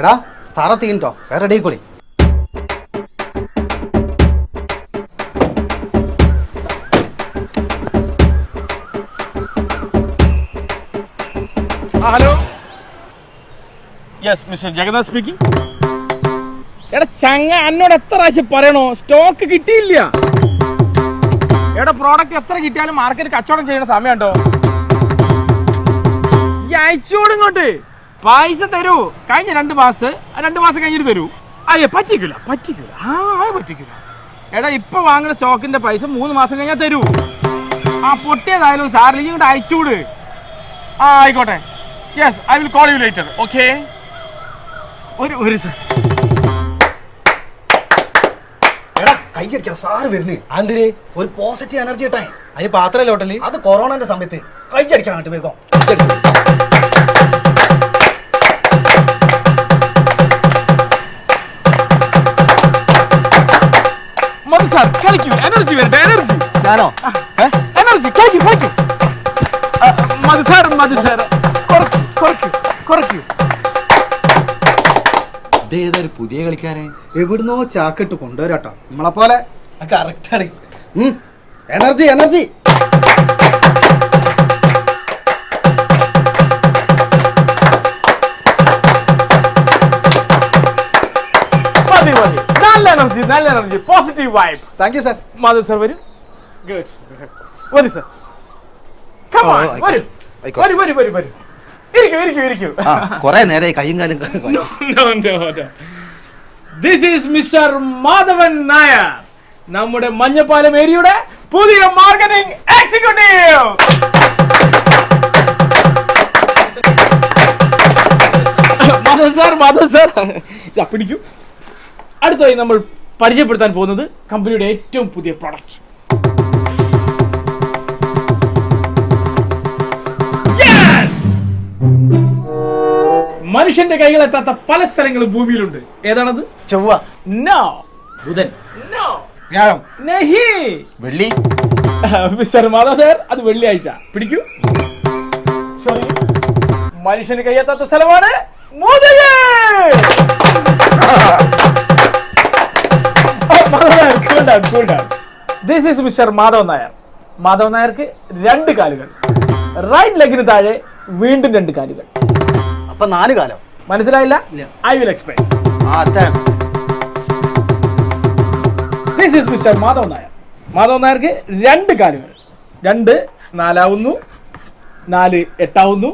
എടാ സാറ തീട്ടോ വേറെ റെഡി ആയിക്കോളി. Hello, yes mister Jagannath speaking. എടാ ചങ്ങ, എന്നോട് എത്ര പ്രാവശ്യം പറയണോ സ്റ്റോക്ക് കിട്ടിയില്ല. എടാ പ്രോഡക്റ്റ് എത്ര കിട്ടിയാലും മാർക്കറ്റ് കച്ചവടം ചെയ്യുന്ന സമയമുണ്ടോ? ഈ അയച്ചോടും ഇങ്ങോട്ട് പൈസ തരൂ. കഴിഞ്ഞ 2 മാസം കഴിഞ്ഞിട്ട് തരൂ. അയ്യോ പറ്റിക്കില്ല. എടാ ഇപ്പൊ വാങ്ങുന്ന സ്റ്റോക്കിന്റെ പൈസ 3 മാസം കഴിഞ്ഞാൽ തരൂ. പൊട്ടിയതായാലും സാറിന് ഇങ്ങോട്ട് അയച്ചൂട്. ആയിക്കോട്ടെ. Yes, I will call you later. Okay. ഒരു സാർ. എടാ കൈയടിക്കാം, സാറ് വരുന്നു. അതിന് ഒരു പോസിറ്റീവ് എനർജി കിട്ടാൻ. അതിന് പാത്രമല്ല ഹോട്ടലിൽ. അത് കൊറോണന്റെ സമയത്ത് കൈയടിക്കാൻ വേണ്ടി വേഗം. മതി സാർ, കളിക്കൂ. എനർജി വരട്ടെ. ഞാനോ എനർജി കളിക്കൂ. മതി സാർ കുറയ്ക്കൂ. ഇതേതൊരു പുതിയ കളിക്കാരെ എവിടുന്നോ ചാക്കിട്ട് കൊണ്ടുവരാട്ടോ. നമ്മളെ പോലെ കറക്റ്റാണ്. എനർജി മതി. നല്ല energy positive vibe. Thank you sir. മതി സാർ, വരൂ. ഗുഡ്. വരൂ സാർ. വരൂ. ഇരിക്കൂ. കൊറേ നേരമായി കയ്യും കാലും. This is mister Madhavan Nair, നമ്മുടെ മഞ്ഞപ്പാലം ഏരിയയുടെ പുതിയ മാർക്കറ്റിംഗ് എക്സിക്യൂട്ടീവ്. മാധവൻ സാർ പിടിക്കൂ. അടുത്തായി നമ്മൾ പരിചയപ്പെടുത്താൻ പോകുന്നത് കമ്പനിയുടെ ഏറ്റവും പുതിയ പ്രോഡക്റ്റ്. മനുഷ്യന്റെ കൈകളെത്താത്ത പല സ്ഥലങ്ങളും ഭൂമിയിലുണ്ട്. ഏതാണത്? ചൊവ്വ. നോ. ബുധൻ. നോ. വ്യാഴം. നഹി. വെള്ളി. മിസ്റ്റർ മാധവ് സാർ, അത് വെള്ളിയാഴ്ച. പിടിക്കൂ. സോറി, മനുഷ്യന് കൈയെത്താത്ത സ്ഥലമാണ് മുതുക്. This is mister Madhav Nair. Madhav നായർക്ക് 2 കാലുകൾ. റൈറ്റ് ലെഗിന് താഴെ വീണ്ടും 2 കാലുകൾ. അപ്പൊ 4 കാലം. മനസ്സിലായില്ല? I will explain. This is mister Madhav Nair. Madhav നായർക്ക് 2 കാലുകൾ. 2 4 ആവുന്നു, 4 8 ആവുന്നു,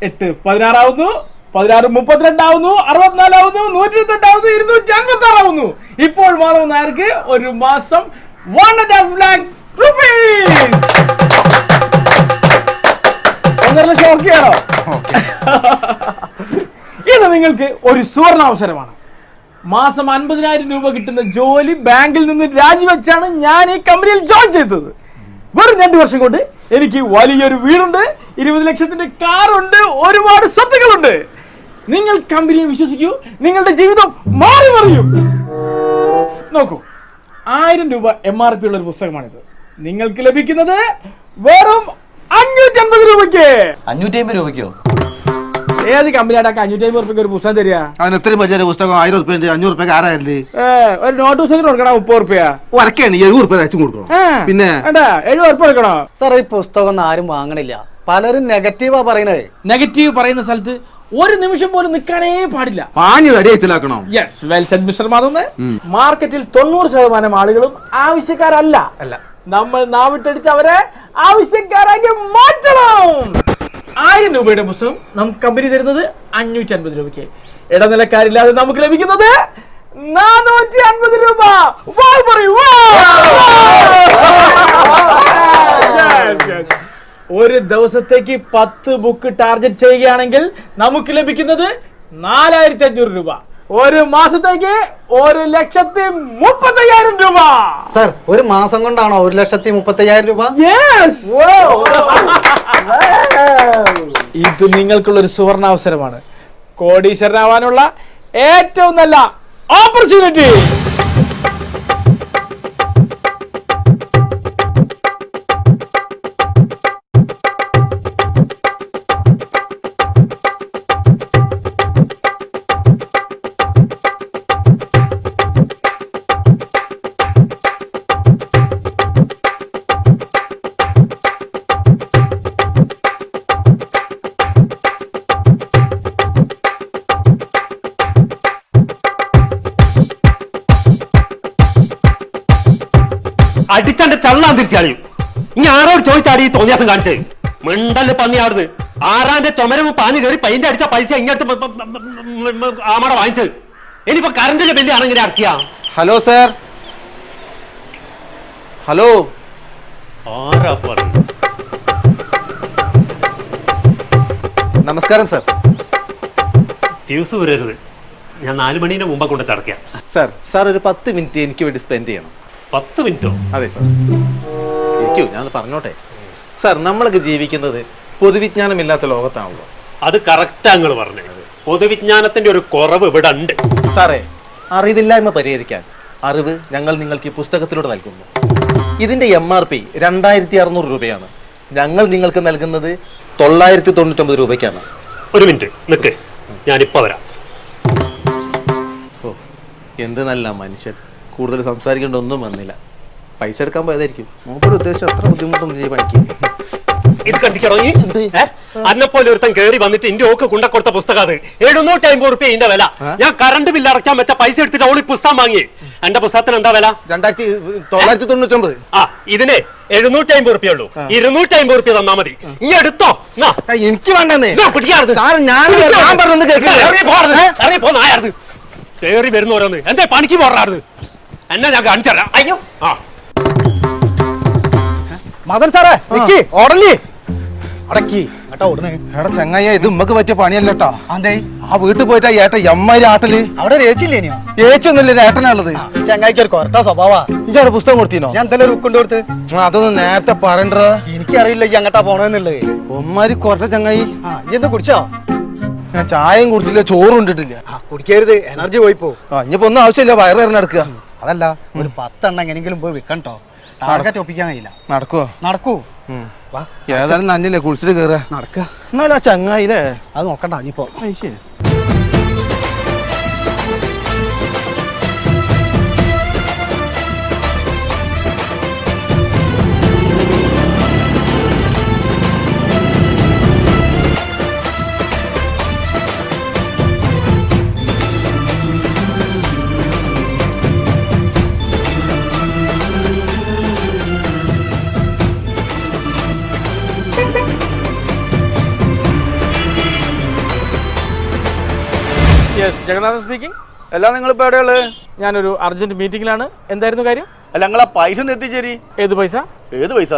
8 16 ആവുന്നു, 16 32 ആവുന്നു, 64 ആവുന്നു, 128 ആവുന്നു, 256 ആവുന്നു. ഇപ്പോൾ മാധവ് നായർക്ക് ഒരു മാസം 1.5 lakh rupees. 1.5 ലക്ഷം. ഓക്കെയാണോ? ഇത് നിങ്ങൾക്ക് ഒരു സുവർണാവസരമാണ്. മാസം 50,000 രൂപ കിട്ടുന്ന ജോലി ബാങ്കിൽ നിന്ന് രാജിവെച്ചാണ് ഞാൻ ഈ കമ്പനിയിൽ ജോയിൻ ചെയ്തത്. വെറും 2 വർഷം കൊണ്ട് എനിക്ക് വലിയൊരു വീടുണ്ട്, 20 ലക്ഷത്തിന്റെ കാറുണ്ട്, ഒരുപാട് സ്വത്തുക്കളുണ്ട്. നിങ്ങൾ കമ്പനിയെ വിശ്വസിക്കൂ, നിങ്ങളുടെ ജീവിതം മാറി മറിയും. നോക്കൂ, 1000 രൂപ MRP ഉള്ള ഒരു പുസ്തകമാണിത്. നിങ്ങൾക്ക് ലഭിക്കുന്നത് വെറും 550 രൂപയ്ക്ക്. 550 രൂപയ്ക്കോ? ഏത് കമ്പനിയാടാ 550 രൂപയ്ക്ക് ഒരു പുസ്തകം തരിക? അവൻ എത്രയും വലിയ പുസ്തകം 1000 രൂപ 500 രൂപ ആരായല്ലേ? ഒരു നോട്ട് പുസ്തകത്തിന് കൊടുക്കണം 30 രൂപ. ഉറക്കാണ് 70 രൂപ അയച്ചു കൊടുക്കണം. പിന്നെ 70 രൂപ കൊടുക്കണോ? സാർ ഈ പുസ്തകം ഒന്നും ആരും വാങ്ങണില്ല. പലരും നെഗറ്റീവാ പറയുന്നത്. നെഗറ്റീവ് പറയുന്ന സ്ഥലത്ത് ഒരു നിമിഷം പോലും നിൽക്കാനേ പാടില്ല. Yes, well said Mister Madhavan. മാർക്കറ്റിൽ 90% ആളുകളും ആവശ്യക്കാരല്ല. നമ്മൾ നാവിട്ടടിച്ച് അവരെ ആവശ്യക്കാരാക്കി മാറ്റണം. 1000 രൂപയുടെ പുസ്തകം നമുക്ക് കമ്പനി തരുന്നത് 550 രൂപയ്ക്ക്. ഇടനിലക്കാരില്ലാതെ നമുക്ക് ലഭിക്കുന്നത് 450 രൂപ. ഒരു ദിവസത്തേക്ക് 10 ബുക്ക് ടാർഗറ്റ് ചെയ്യുകയാണെങ്കിൽ നമുക്ക് ലഭിക്കുന്നത് 4500 രൂപ. ഒരു മാസത്തേക്ക് 1,35,000 രൂപ. സർ, ഒരു മാസം കൊണ്ടാണോ 1,35,000 രൂപ? ഇത് നിങ്ങൾക്കുള്ള ഒരു സുവർണാവസരമാണ്. കോടീശ്വരനാവാനുള്ള ഏറ്റവും നല്ല ഓപ്പർച്യൂണിറ്റി. ചള്ളാൻ തിരിച്ചറിയും. ഇനി ആരോട് ചോദിച്ചാടി ഈ തോന്നിയാസം കാണിച്ചത്? മിണ്ടല് പന്നിയാടുന്ന്. ആറാന്റെ ചുമരവും പാഞ്ഞു കയറി പെയിന്റ് അടിച്ച പൈസ ഇങ്ങോട്ട് ആമടെ വാങ്ങിച്ചത്. ഇനിയിപ്പോ കറണ്ടിന്റെ ബില്ല് ആണെങ്കിൽ അടക്കിയ. Hello sir. ഹലോ. ആരാ പറഞ്ഞു? നമസ്കാരം സാർ. ഫ്യൂസ് വരരുത്. ഞാൻ 4 മണീന്റെ മുമ്പ് കൊണ്ട് ചടക്കാം. സാർ ഒരു 10 മിനിറ്റ് എനിക്ക് വേണ്ടി സ്പെൻഡ് ചെയ്യണം. 10 മിനിറ്റോ? അതെ സാർ. ഇരിക്കൂ, ഞാൻ പറഞ്ഞോട്ടെ. സാർ, നമ്മളൊക്കെ ജീവിക്കുന്നത് പൊതുവിജ്ഞാനമില്ലാത്ത ലോകത്താണല്ലോ. അത് കറക്റ്റാ നിങ്ങൾ പറഞ്ഞത്. പൊതുവിജ്ഞാനത്തിന്റെ ഒരു കുറവ് ഇവിടെ ഉണ്ട്. സാറേ, അറിവില്ലായ്മ പരിഹരിക്കാൻ അറിവ് ഞങ്ങൾ നിങ്ങൾക്ക് ഈ പുസ്തകത്തിലൂടെ നൽകുന്നു. ഇതിന്റെ MRP 2600 രൂപയാണ്. ഞങ്ങൾ നിങ്ങൾക്ക് നൽകുന്നത് 999 രൂപയ്ക്കാണ്. ഒരു മിനിറ്റ് നിക്ക്, ഞാനിപ്പോ വരാം. ഓ, എന്ത് നല്ല മനുഷ്യൻ. കൂടുതൽ സംസാരിക്കേണ്ട ഒന്നും വന്നില്ല. പൈസ എടുക്കാൻ പോയതായിരിക്കും. മൂപ്പര് ഉദ്ദേശം അത്ര ബുദ്ധിമുട്ടൊന്നും ഈ പണിക്ക്. ഇത് കണ്ടിക്കണോ? അന്നെപ്പോലെ ഒരുത്തൻ കയറി വന്നിട്ട് എന്റെ ഓക്ക് കൊണ്ട കൊടുത്ത പുസ്തകം അത് 750 റുപ്യ ഇതിന്റെ വില. ഞാൻ കറണ്ട് ബില്ല് അടയ്ക്കാൻ വെച്ച പൈസ എടുത്തിട്ട് അവള് പുസ്തകം വാങ്ങി. എന്റെ പുസ്തകത്തിന് എന്താ വില? 999. ആ, ഇതിന് 750 റുപ്യ ഉള്ളൂ. 250 റുപ്യ തന്നാ മതി. ഇനി എടുത്തോ. എനിക്ക് വേണ്ടെന്നേ. കയറി വരുന്നോരോന്ന് എന്തേ പണിക്ക് പോറാറ് എന്നെ ഞാൻ കാണിച്ചറാം. അയ്യോ, ആ മദൻ സാറേ, നിക്ക് ഓടല്ലേ അടക്കി കേട്ടോ ഓടുന്നേ. എടാ ചങ്ങായ, ഇത് ഉമ്മക്ക് പറ്റിയ പണിയല്ലോട്ടോ. അതെ, ആ വീട്ടിൽ പോയിട്ടാ ഏട്ടൻ എമ്മാരി ആട്ടല്. അവിടെ ഏച്ചില്ലേ ഇനിയോ? ഏച്ചൊന്നുമില്ല, ഏട്ടനാണുള്ളത്. ചങ്ങായിക്ക് ഒരു കൊറട്ടാ സ്വഭാവാ. ഇയാളെ പുസ്തകം കൊടുത്തീനോ? ഞാൻ എന്തായാലും ഒരു കൊണ്ട് കൊടുത്ത്. അതൊന്നും നേരത്തെ പറയണ്ടോ. എനിക്കറിയില്ല ഈ അങ്ങട്ടാ പോണെന്നുള്ളത്. ഒമ്മാരി കൊറട്ട ചങ്ങായി. ആ, ഈ എന്താ കുടിച്ചോ? ഞാൻ ചായയും കുടിച്ചില്ല, ചോറും ഇട്ടിട്ടില്ല. കുടിക്കരുത്, എനർജി പോയി പോ. ഇനിയിപ്പോ ഒന്നും ആവശ്യമില്ല, വയറിറങ്ങി നടക്കുക. അതല്ല, ഒരു 10 എണ്ണം എങ്ങനെങ്കിലും പോയി വിൽക്കണ്ടോ. ടാർഗറ്റ് ഒപ്പിക്കാൻ കഴിയില്ല. നടക്കുവോ? നടക്കൂ. ഏതായാലും നന്നില്ലേ കുളിച്ചിട്ട് കേറുക. നടക്കുക. എന്നാലും ആ ചങ്ങായില്ലേ, അത് നോക്കണ്ട ഇനിയിപ്പോ. ശരി. ജഗന്നാഥൻ സ്പീക്കിംഗ്. അല്ല, നിങ്ങളിപ്പോ എവിടെയുള്ളത്? ഞാനൊരു അർജന്റ് മീറ്റിംഗിലാണ്. എന്തായിരുന്നു കാര്യം? അല്ല, നിങ്ങളാ പൈസ എത്തിച്ചേരി. ഏത് പൈസ? ഏത് പൈസ?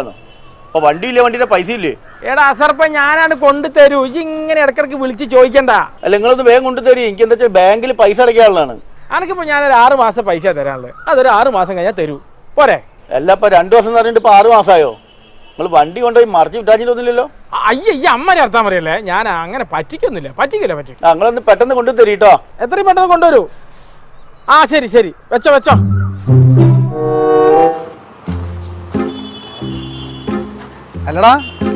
അപ്പൊ വണ്ടിയില്ലേ, വണ്ടിയുടെ പൈസ ഇല്ലേ? എടാ അസർപ്പ, ഞാനാണ് കൊണ്ടു തരൂ. ഇങ്ങനെ ഇടക്കിടക്ക് വിളിച്ച് ചോദിക്കണ്ട. അല്ല, നിങ്ങളൊന്ന് വേഗം കൊണ്ടു തരും. എനിക്ക് എന്താ വെച്ചാൽ ബാങ്കിൽ പൈസ അടയ്ക്കാനുള്ളതാണ്. അനക്കിപ്പോ ഞാനൊരു 6 മാസം പൈസ തരാനുള്ളത്. അതൊരു 6 മാസം കഴിഞ്ഞാൽ തരൂ, പോരെ? അല്ല, ഇപ്പൊ 2 വർഷം പറഞ്ഞിട്ട് ഇപ്പൊ 6 മാസമായോ? നിങ്ങൾ വണ്ടി കൊണ്ടുപോയി മറിച്ച് വിട്ടാച്ചിട്ടൊന്നുമില്ലല്ലോ. അയ്യ അമ്മനെ അർത്ഥം പറയല്ലേ. ഞാൻ അങ്ങനെ പറ്റിക്കൊന്നുമില്ല. പറ്റിക്കില്ല. നിങ്ങളൊന്ന് പെട്ടെന്ന് കൊണ്ടു തരീട്ടോ. എത്രയും പെട്ടെന്ന് കൊണ്ടുവരൂ. ആ ശരി ശരി, വെച്ചോ വെച്ചോ. അല്ലടാ,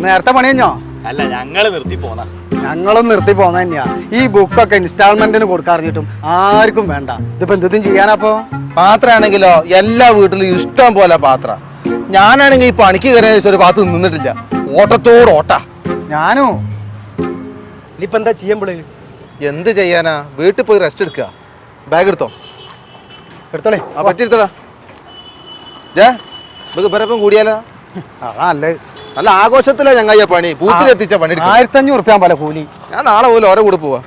നേരത്തെ പണി കഴിഞ്ഞോ? അല്ല, ഞങ്ങള് നിർത്തി പോന്ന. ഞങ്ങളും നിർത്തി പോന്ന തന്നെയാ. ഈ ബുക്കൊക്കെ ഇൻസ്റ്റാൾമെന്റിന് കൊടുക്കാറിഞ്ഞിട്ടും ആർക്കും വേണ്ട. ഇതിപ്പോ എന്തും ചെയ്യാനപ്പോ? പാത്രമാണെങ്കിലോ എല്ലാ വീട്ടിലും ഇഷ്ടം പോലെ പാത്ര. ഞാനാണെങ്കിൽ ഈ പണിക്ക് കയറിയ ഒരു ഭാഗത്ത് നിന്നിട്ടില്ല. ഓട്ടത്തോട് ഓട്ട. ഞാനോ? ഇനിയിപ്പോ എന്താ ചെയ്യുമ്പോള്? എന്ത് ചെയ്യാനാ? വീട്ടിൽ പോയി റെസ്റ്റ് എടുക്കുക. ബാഗ് എടുത്തോ? എടുത്തോളേ. ആ, പറ്റിയെടുത്തടാ. നമുക്ക് ഇവരപ്പം കൂടിയാലോ? അതാ അല്ലേ. നല്ല ആഘോഷത്തിലാ ഞങ്ങൾ പണി. പൂത്തിലെത്തിച്ച പണി 1500 റുപ്യ പോലെ കൂലി. ഞാൻ നാളെ പോലും ഓരോ കൂടെ പോവാ.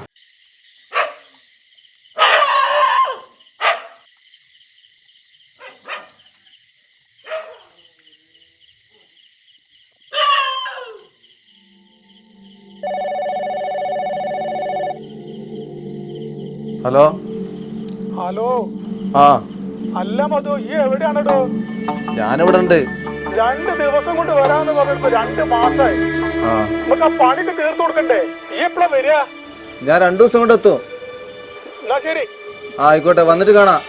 ഹലോ. ഹലോ. ആ, അല്ല മധു, ഈ എവിടെയാണോ? ഞാനിവിടെ ഉണ്ട്. 2 ദിവസം കൊണ്ട് വരാന്ന് പറഞ്ഞിട്ട് 2 മാസമായി. നമുക്ക് ആ പണിക്ക് തീർത്തു കൊടുക്കണ്ടേ? ഈ എപ്പോഴാ വരിക? ഞാൻ 2 ദിവസം കൊണ്ട് എത്തും. എന്നാ ശരി. ആയിക്കോട്ടെ, വന്നിട്ട് കാണാം.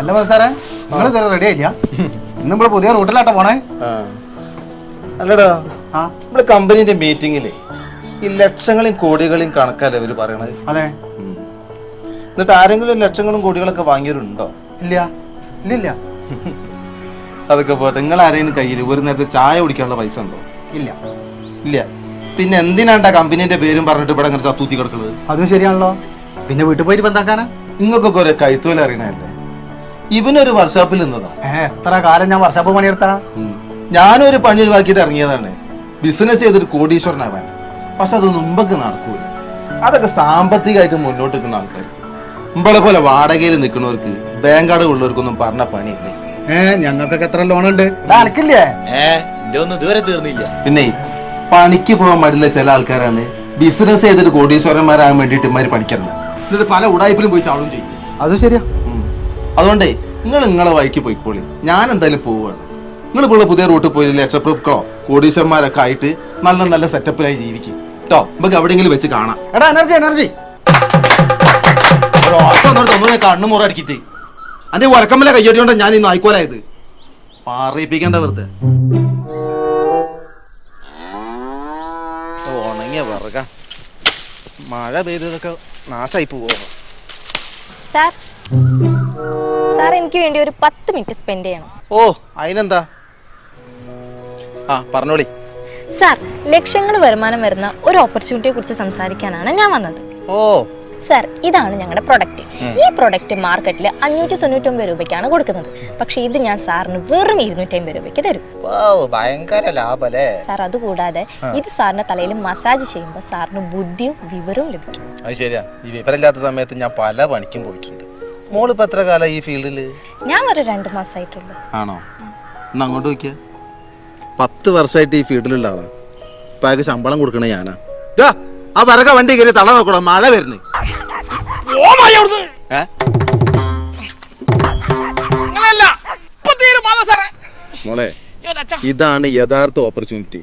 അല്ല സാറേ, നിങ്ങൾ ഇതുവരെ റെഡി ആയില്ല? ഇന്ന് നമ്മള് പുതിയ റൂട്ടിലാട്ടാ പോണേ. അല്ലടാ, നമ്മളെ കമ്പനീന്റെ മീറ്റിങ്ങിലേ ഈ ലക്ഷങ്ങളെയും കോടികളെയും കണക്കല്ലേ അവര് പറയണത്. അതെ. എന്നിട്ട് ആരെങ്കിലും ലക്ഷങ്ങളും കോടികളൊക്കെ വാങ്ങിയവരുണ്ടോ? ഇല്ല ഇല്ലില്ല അതൊക്കെ പോട്ടെ, നിങ്ങൾ ആരെങ്കിലും കയ്യിൽ ഒരു നേരത്തെ ചായ കുടിക്കാനുള്ള പൈസ ഉണ്ടോ? ഇല്ല. ഇല്ല. പിന്നെ എന്തിനാണ്ടാ കമ്പനീന്റെ പേരും പറഞ്ഞിട്ട് ഇവിടെ അങ്ങനെ ചത്തൂത്തി കിടക്കുന്നത്? അതും ശരിയാണല്ലോ. പിന്നെ വീട്ടിൽ പോയിട്ട് ബന്ധാക്കാനാ? നിങ്ങൾക്കൊക്കെ ഒരു കൈത്തോല അറിയണല്ലേ. ഇവനൊരു വർക്ക്ഷോപ്പിൽ നിന്നതാ. എത്ര കാലം ഞാൻ വർഷാപ്പ് പണിയെടുത്താ? ഞാനൊരു പണി ഒഴിവാക്കിയിട്ട് ഇറങ്ങിയതാണ് ബിസിനസ് ചെയ്തൊരു കോടീശ്വരനാവാൻ. പക്ഷെ അത് മുമ്പൊക്കെ നടക്കൂല. അതൊക്കെ സാമ്പത്തികമായിട്ട് മുന്നോട്ട് നിൽക്കുന്ന ആൾക്കാർ. മുമ്പളെ പോലെ വാടകയിൽ നിൽക്കുന്നവർക്ക് ബാങ്ക് അടവുള്ളവർക്കൊന്നും പറഞ്ഞ പണിയില്ലേ. ഞങ്ങൾക്കൊക്കെ എത്ര ലോൺ ഉണ്ട്? അനക്കില്ലേ? ഒന്നും ഇതുവരെ തീർന്നില്ല. പിന്നെ പണിക്ക് പോകാൻ മടിയുള്ള ചില ആൾക്കാരാണ് ബിസിനസ് ചെയ്തിട്ട് കോടീശ്വരന്മാരാകാൻ വേണ്ടിയിട്ട് ഇമാര് പണിക്കുന്നത്. എന്നിട്ട് പല ഉടായ്പിലും പോയി ചാടും ചെയ്യും. അതും ശരിയാ. അതുകൊണ്ടേ നിങ്ങൾ നിങ്ങളെ വഴിക്ക് പോയിക്കോളി. ഞാൻ എന്തായാലും പോവുകയാണ്. നിങ്ങളിപ്പോൾ പുതിയ റൂട്ടിൽ പോയി ലക്ഷപ്രഭുക്കളോ കോടീശ്വരന്മാരൊക്കെ ആയിട്ട് നല്ല നല്ല സെറ്റപ്പിലായി ജീവിക്കും കേട്ടോ. നമുക്ക് എവിടെയെങ്കിലും വെച്ച് കാണാം. എടാ എനർജി എനർജി കണ്ണു മുറ അടിക്കിട്ട് അന്റെ ഉറക്കമ്മല കയ്യടിയോണ്ട ഞാൻ ഇന്ന് ആയിക്കോലായത്. പറയിപ്പിക്കണ്ട വെറുതെ. ഉണങ്ങിയ വിറക മഴ പെയ്തതൊക്കെ നാശമായി പോവോ? സാർ സാർ എനിക്ക് വേണ്ടി ഒരു 10 മിനിറ്റ് സ്പെൻഡ് ചെയ്യണം. ഓ അതിനെന്താ? ആ പറഞ്ഞോളി. സാർ, ലക്ഷങ്ങൾ വരുമാനം വരുന്ന ഒരു ഓപ്പർച്യൂണിറ്റിയെ കുറിച്ച് സംസാരിക്കാനാണ് ഞാൻ വന്നത്. ഓ സാർ, ഇതാണ് ഞങ്ങളുടെ പ്രൊഡക്റ്റ്. ഈ പ്രൊഡക്റ്റ് മാർക്കറ്റിൽ 599 രൂപയ്ക്കാണ് കൊടുക്കുന്നത്. പക്ഷെ ഇത് ഞാൻ സാറിന് വെറും 250 രൂപയ്ക്ക് തരും. ഭയങ്കര ലാഭല്ലേ സാർ, അതുകൂടാതെ ഇത് സാറിന്റെ തലയിൽ മസാജ് ചെയ്യുമ്പോൾ സാറിന് ബുദ്ധിയും വിവരവും ലഭിക്കും. അത് ശരിയാ. ഈ വിവരമില്ലാത്ത സമയത്ത് ഞാൻ പല പണിക്കും പോയിട്ടുണ്ട്. മോളിപ്പോ എത്ര കാലം ഈ ഫീൽഡില്? ഞാൻ ഒരു 2 മാസമായിട്ടുള്ളൂ. ആണോ? ഇന്ന് അങ്ങോട്ട് നോക്കിയാ 10 വർഷമായിട്ട് ഈ ഫീൽഡിലുള്ള ആളാ. ഇപ്പൊ അയാൾക്ക് ശമ്പളം കൊടുക്കണേ ഞാനാ. ആ വരക വണ്ടി കയറി തള നോക്കണം, മഴ വരുന്നു. മോളെ, ഇതാണ് യഥാർത്ഥ ഓപ്പർച്യൂണിറ്റി.